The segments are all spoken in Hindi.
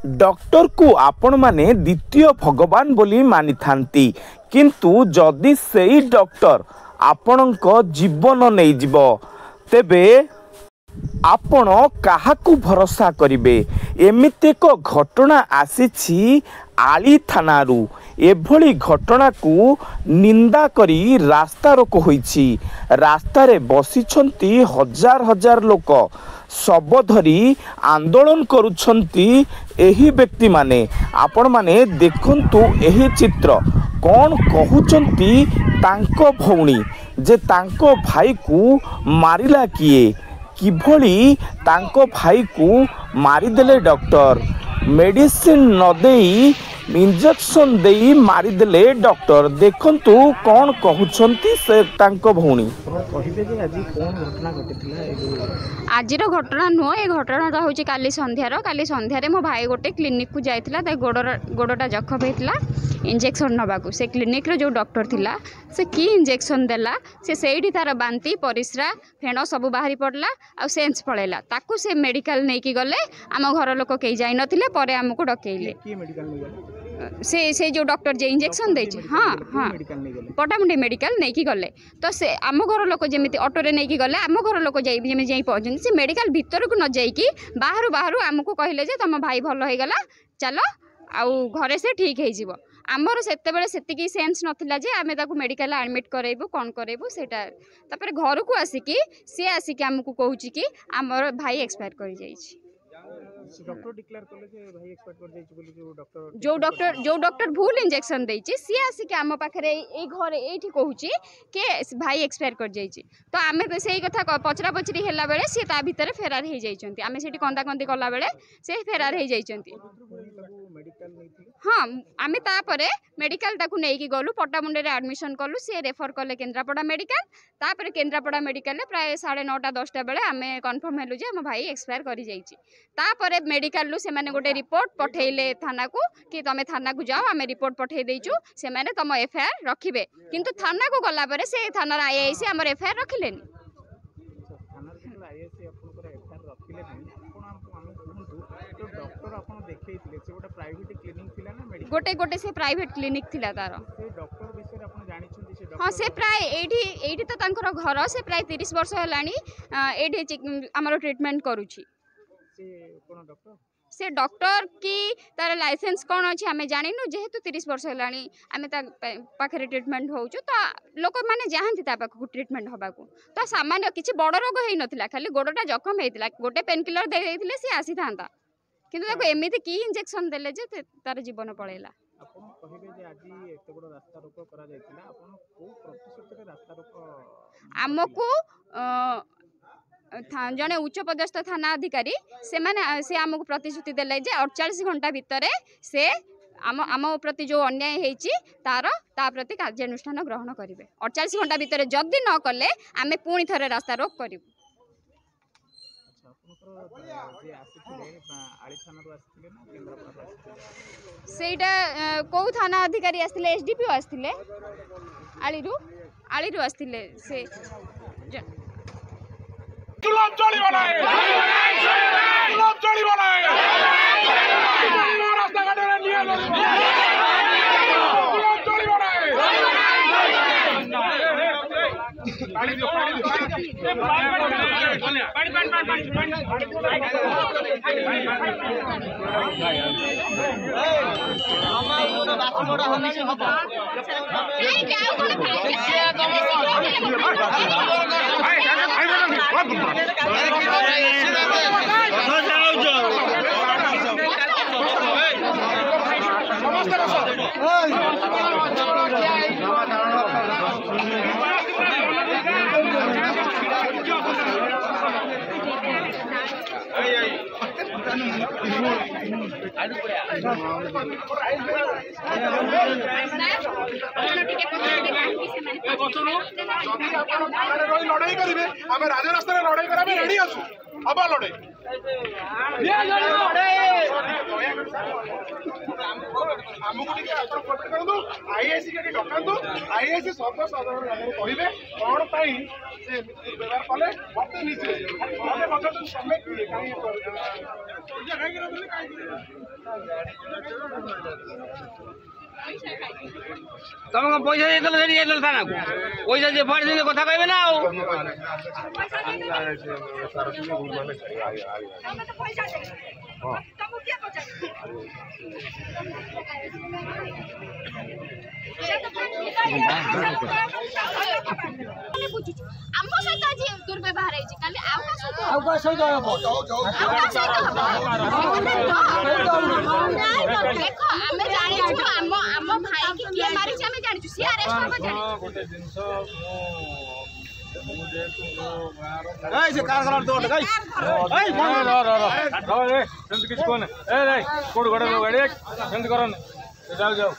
डॉक्टर को आपण माने द्वितीय भगवान बोली मानि थांती किंतु जदि सेई डॉक्टर आपणक जीवन नहीं जीव तेबे आपण काहाकू भरोसा करिवे। एमिति एक घटना आसीछि आली थानारू। एभली घटना को निंदा करी रास्ता रोक होईछि। रास्तारे बसिछंती हजार हजार लोक शब धरी आंदोलन करुछंती एही व्यक्ति माने। आपण माने देखंतु एही चित्र कौन कहउचंती तांको भौणी जे तांको भाई को मारिला किए किभली तांको भाई को मारिदेले डॉक्टर मेडिसिन न देई इंजेक्शन देई मारिदेले डॉक्टर। देखंतु कौन कहउचंती से तांको भौणी। आजिर घटना नुह ए घटना हूँ काली संध्यार मो भाई गोटे क्लिनिक को जाइथिला गोड़टा जखम होता इंजेक्शन नवाकू से क्लिनिक रे जो डॉक्टर थिला से की इंजेक्शन देला से सेठी तार बांती परिस्रा फेण सब बाहरी पड़ला आ सेंस पळेला ताकू से मेडिकल नहीं की गले आम घर लोक कई जाई नथिले परे हमको डकेइले से जो डॉक्टर जे इंजेक्शन दे हाँ हाँ पटामुंडी मेडिकल नहीं की गले तो से आम घर लोक जमी ऑटो रे नहीं की गले आम घर लोक जाई पहुंचते से मेडिकल भीतर को न जाइकी बाहर बाहर आमको कहले जे तुम भाई भल हो गला चलो आउ घरे से ठीक है जीवो आमर से सेन्स नाला जे आम मेडिकल एडमिट करेबू कौन करेबू सेटा तापर घर को आसिकी सी आसिकी आमको कहूँ कि आमर भाई एक्सपायर कर जाइए। डॉक्टर डिक्लेयर कले जे भाई एक्सपर्ट कर जाई बोली जो डॉक्टर भूल इंजेक्शन देछि सी आसिक आम पाखरे ए घर एठी कहूची के भाई एक्सपायर कर जाइछि तो आमे तो सेही कथा पचरा पचरी हेला बेले सी ता भीतर फेरार हे जाइछंती आमे सेठी कंदा कंदी कला बेले से फेरार हे जाइछंती। हाँ आमे तापरे मेडिकल ताकू नेकी गलु पट्टामुंडे रे एडमिशन कलु से रेफर कले केन्द्रापड़ा मेडिकल तापरे केन्द्रापड़ा मेडिकल रे प्राय 9:30 10टा बेले आमे कन्फर्म हेलु जे हम भाई एक्सपायर कर जाइछि। तापरे मेडिकल से मैंने गोटे रिपोर्ट पठेले थाना को कि तुम थाना को जाओ आम रिपोर्ट पठे देचु से मैंने तुम एफआईआर रखिबे किंतु थाना को गला परे से थाना आईआईसी हमर एफआईआर रखिलेनी। गोटे गोटे से प्राइवेट क्लिनिक थिला तार हाँ से प्राय एठी तो तांकर घर से प्राय 30 वर्ष हेलानी एठी हमर ट्रीटमेंट करूची से डॉक्टर की तार लाइसेंस कौन अच्छी आम जानिनु जेहेतु 30 वर्ष है आम पाखे ट्रीटमेंट हो तो लोक मैंने जाती पाखक ट्रीटमेंट हवा तो सामान्य किसी बड़ रोग हो नाला खाली गोड़टा जखम होता गोटे पेन किलर दे सी आसी था किंतु एमती की इंजेक्शन देले जे तार जीवन पड़ेगा। आमको जड़े उच्च पदस्थ थाना अधिकारी से आमको प्रतिश्रुति देले जे 48 घंटा भितर से आम प्रति जो अन्याय होती तार ता प्रति कार्यानुष्ठान ग्रहण करेंगे। 48 घंटा भितर जदि न कले आम पुणी थे रास्ता रोक करूँ। सेटा कौ थाना अधिकारी आसते एसडीपीओ आसते आलीरू आसते से जुलाब चली बनाए जुलाब चली बनाए रास्ता काटे रे निया जुलाब चली बनाए पानी दो लड़ाई करेंगे आम राजरास्ता लड़ाई करा रेडी अच्छु हवा लड़ाई आमको आईआईसी के डकातु आईआईसी सर्वसाधारण कहे कौन से व्यवहार कले मत निजे तुम पैसा दे थाना को पैसा जे फाड़ दिन कथा कहबे ना दुर्व्यवहार देखो आम जानी आम भाई की किए मारी आम जानी सी अरेस्ट से कार कलर तो गाइस ए फोन रे सेंट किछ कोन ए रे कोड गडे लो गाड़ी सेंट करन जाओ जाओ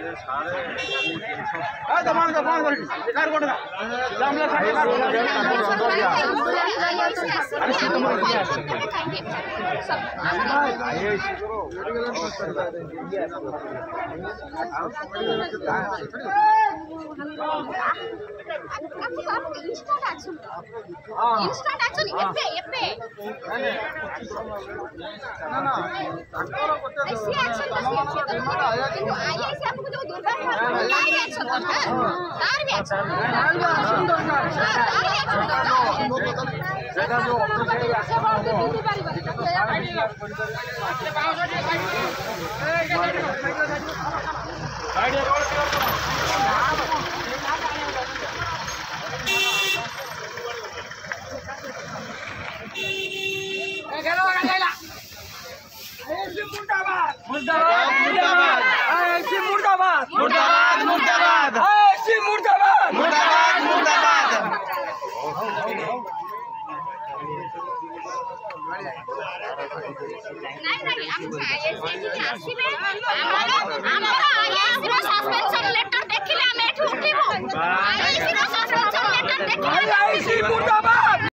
ये सारे आ दमान का फोन कर कार कोड जामला साडी अरे सीट नंबर ये इंस्टेंट एक्शन एपे ना ऐसी एक्शन तो आईए से आपको जो दुर्व्यवहार तार एक्शन तार भी एक्शन सेटा जो नहीं हम आसीबे हमरा आईएएस रो सस्पेंशन लेटर देखिले हम एठू उठिबो आईएएस रो सस्पेंशन लेटर देखिले